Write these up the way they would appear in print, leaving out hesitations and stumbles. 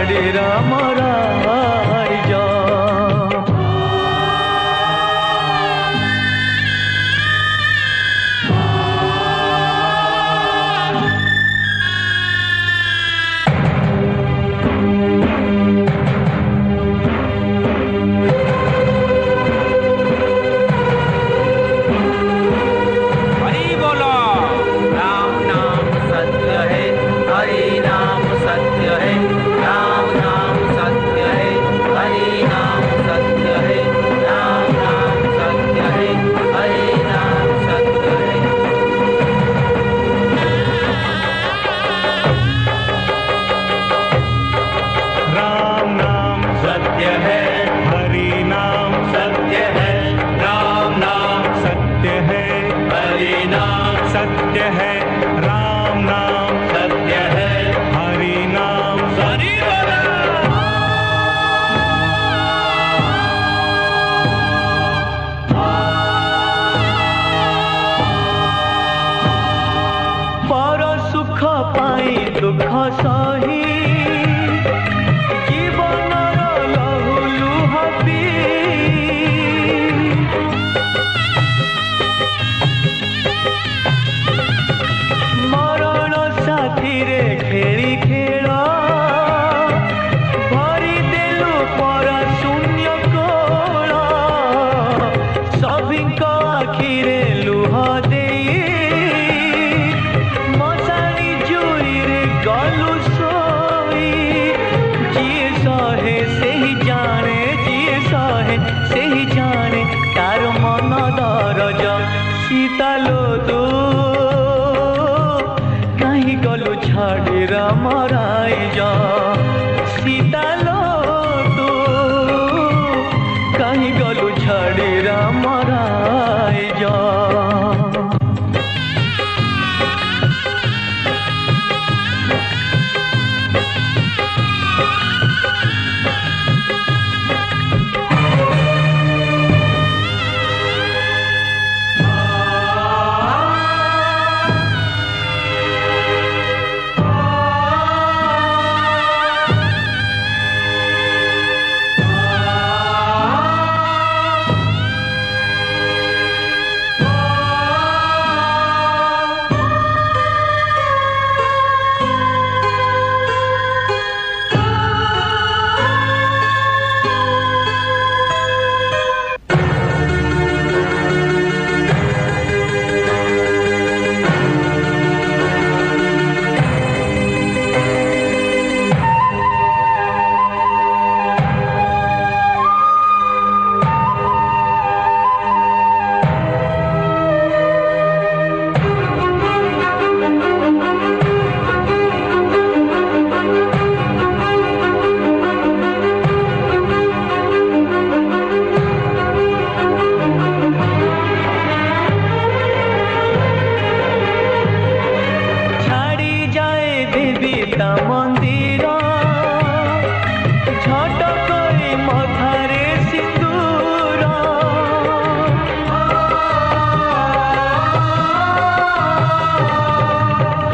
छाड़े राम राज। दुख सही जीवन लहु लुह पी मरण साथी रे खेली खेल भरी देलु पर शून्य कोल सभी आखिरे लुह दे गलु सोई जिए सहे से ही जाने जिए सहे से ही जाने तार मन दरज सीता लो तू कहीं गलु छाड़ी राम राज सीता लो तू कहीं गलु छाड़ी राम राज। मंदिर झटक मथारे सिंदूर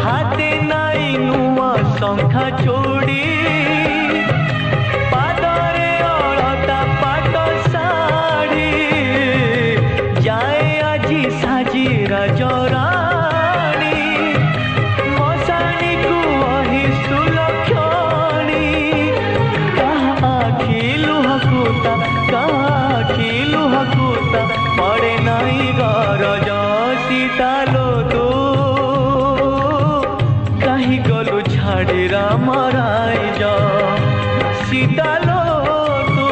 हाथे नाई नुआ शंखा चूड़ी पादरे अलता पाट साड़ी जाए आजी साजी राजरा पड़े नहीं गरज सीता लो तू कहीं गलु छाड़ी राम राज सीता लो तू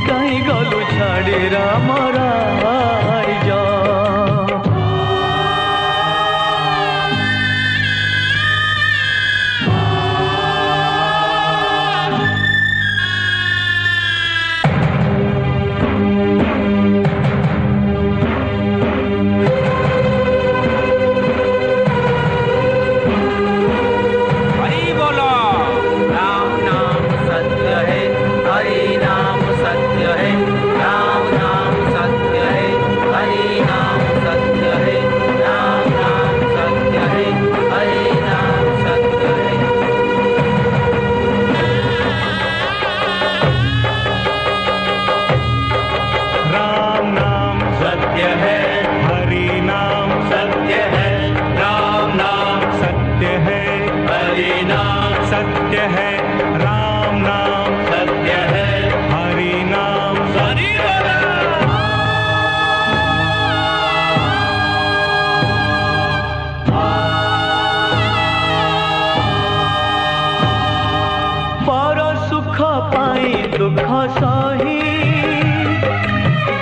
कहीं गलु छाड़ी राम राज। राम नाम सत्य है राम नाम, सत्य है हरि नाम, हरि पर सुख पाई दुख सही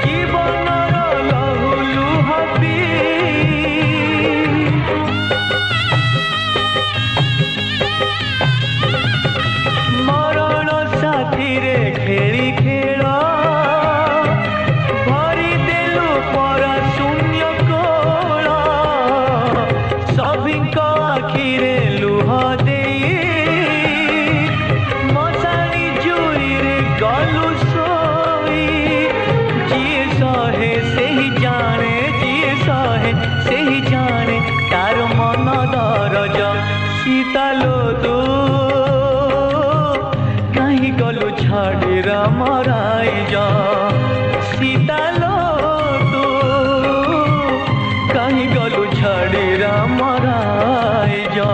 जीवनर लहु लुह मरण साथीरे खेली खेल भरी देलु पर शून्य कोल सभिंक आखिरे लुह देई मशाणी जुईरे गलु सोई जिए सहे से ही जाने, जिए सहे से ही जाने तार मन दरज सीता लो तू कहीं गलु छाड़ी मराई जा सीता लो तू कहीं गलु छाड़ी मराई जा।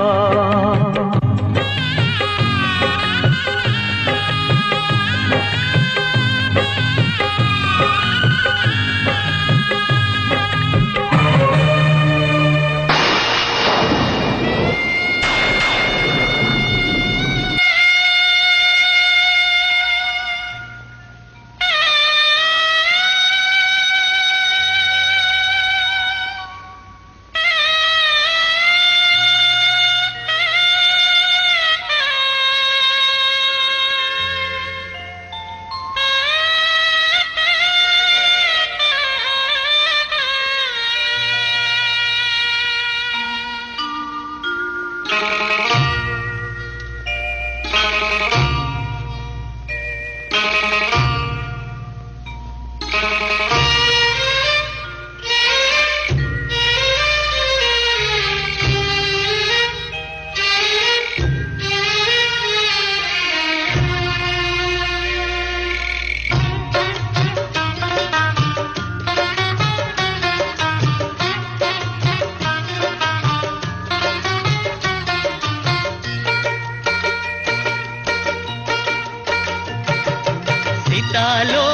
ଚିତାଲୋ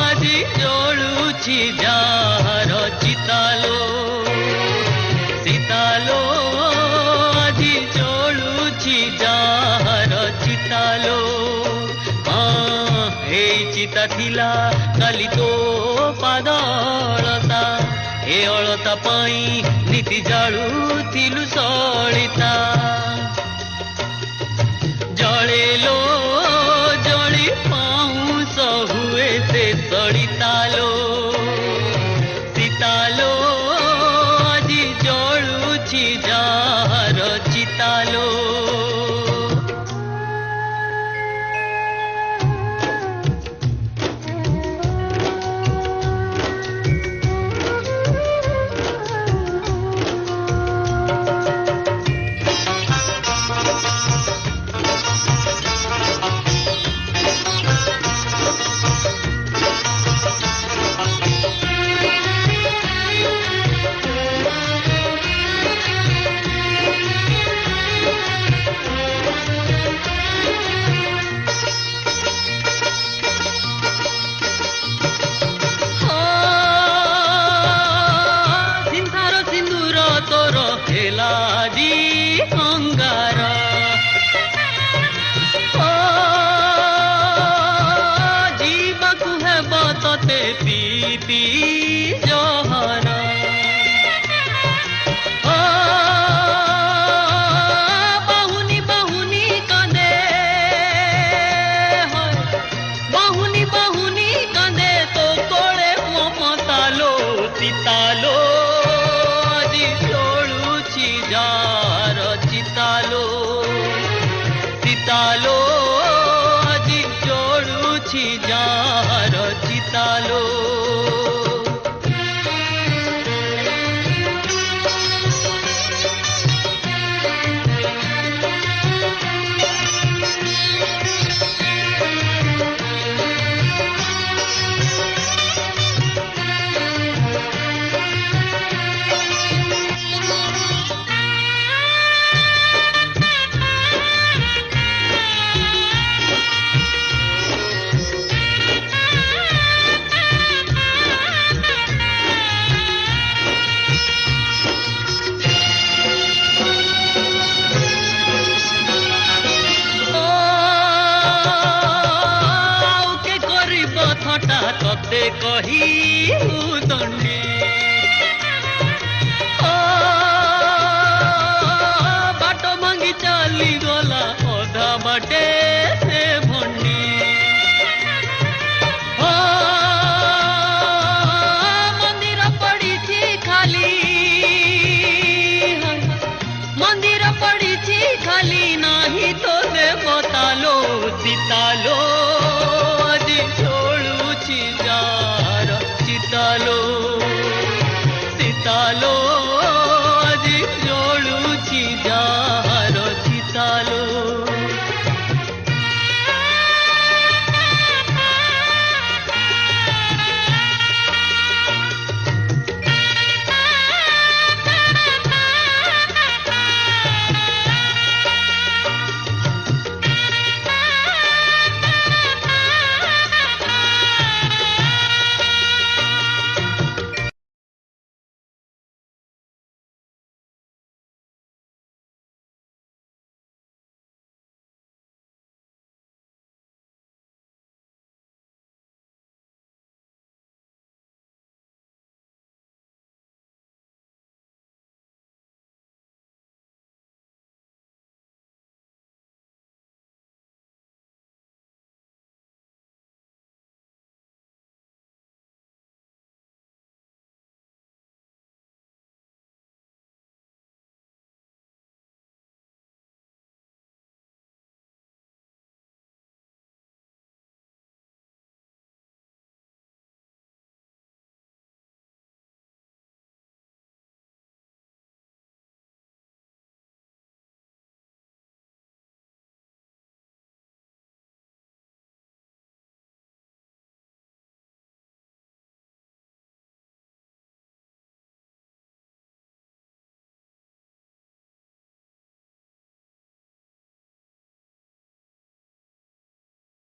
ଆଜି ଜଳୁଛି ଯାହାର ଚିତାଲୋ, ସୀତାଲୋ ଆଜି ଜଳୁଛି ଯାହାର ଚିତାଲୋ। ହଁ ଏଇ ଚିତା ଥିଲା କାଲି ତୋ ପାଦ ଅଳତା, ଏ ଅଳତା ପାଇଁ ନୀତି ଜାଳୁଥିଲୁ ସଳିତା। ଜଳେଲୋ ଜଳି ପାଉଁଶ ହୁଏ ସେ ସଳିତାଲୋ, ସୀତାଲୋ ଆଜି ଜଳୁଛି ଯାହାର ଚିତାଲୋ। ଚିତାଲୋ ଆଜି ଜଳୁଛି ଯାହାର ଚିତାଲୋ, ଚିତାଲୋ ଆଜି ଜଳୁଛି ଯାହାର ଚିତାଲୋ। ରହିବୁ ଦଣ୍ଡେ ବାଟ ଭାଙ୍ଗି ଚାଲିଗଲା ଅଧା ବାଟେ